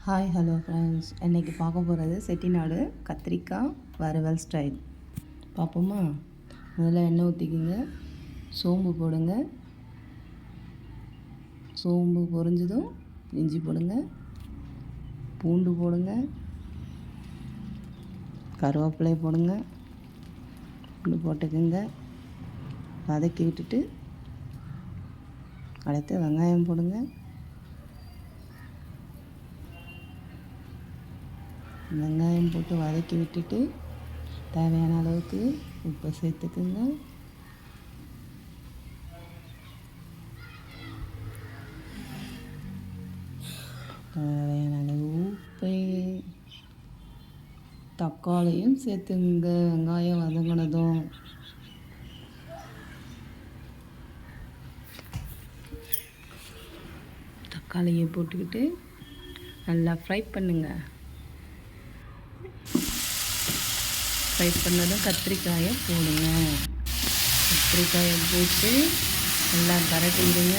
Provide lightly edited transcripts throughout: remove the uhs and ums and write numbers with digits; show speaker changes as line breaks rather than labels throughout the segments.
Hi hello friends, இன்றைக்கி பார்க்க போகிறது செட்டிநாடு கத்திரிக்காய் வறுவல் ஸ்டைல் பார்ப்போமா. முதல்ல எண்ணெய் ஊற்றிக்குங்க, சோம்பு போடுங்க. சோம்பு பொரிஞ்சதும் இஞ்சி போடுங்க, பூண்டு போடுங்க, கருவேப்பிலை போடுங்க. பூண்டு போட்டுக்குங்க, வதக்கி விட்டுட்டு அடுத்து வெங்காயம் போடுங்க. வெங்காயம் போட்டு வதக்கி விட்டுட்டு தேவையான அளவுக்கு உப்பு சேர்த்துக்குங்க. தேவையான அளவு உப்பு, தக்காளியும் சேர்த்துங்க. வெங்காயம் வதங்கினதும் தக்காளியை போட்டுக்கிட்டு நல்லா ஃப்ரை பண்ணுங்கள். ஃப்ரை பண்ணதும் கத்திரிக்காயை போடுங்க. கத்திரிக்காயை போட்டு நல்லா பரட்டிடுங்க.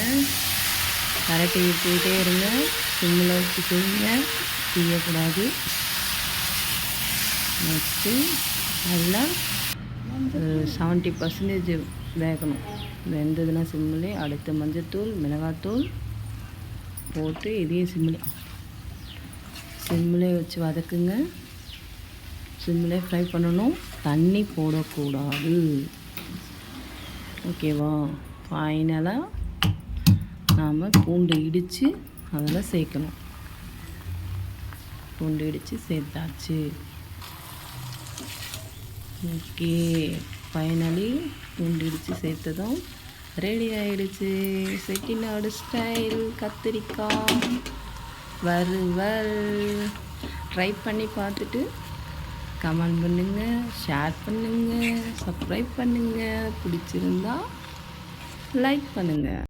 பரட்டி விட்டுக்கிட்டே இருங்க. சிம்மில் வச்சு செய்யுங்க, செய்யக்கூடாது. நெக்ஸ்ட்டு நல்லா 70% வேகணும். வெந்ததுன்னா சிம்மிலே அடுத்து மஞ்சத்தூள், மிளகாத்தூள் போட்டு இதையும் சிம்மிலே வச்சு வதக்குங்க. சிம்மிலே ஃப்ரை பண்ணணும், தண்ணி போடக்கூடாது. ஓகேவா? ஃபைனலாக நாம் பூண்டு இடித்து அதில் சேர்க்கணும். பூண்டு இடித்து சேர்த்தாச்சு. ஓகே, ஃபைனலி பூண்டு இடித்து சேர்த்ததும் ரெடி ஆகிடுச்சு. செட்டிநாடு ஸ்டைல் கத்திரிக்காய் வறுவல். ட்ரை பண்ணி பார்த்துட்டு கமெண்ட் பண்ணுங்கள், ஷேர் பண்ணுங்கள், சப்ஸ்கிரைப் பண்ணுங்கள். பிடிச்சிருந்தா லைக் பண்ணுங்கள்.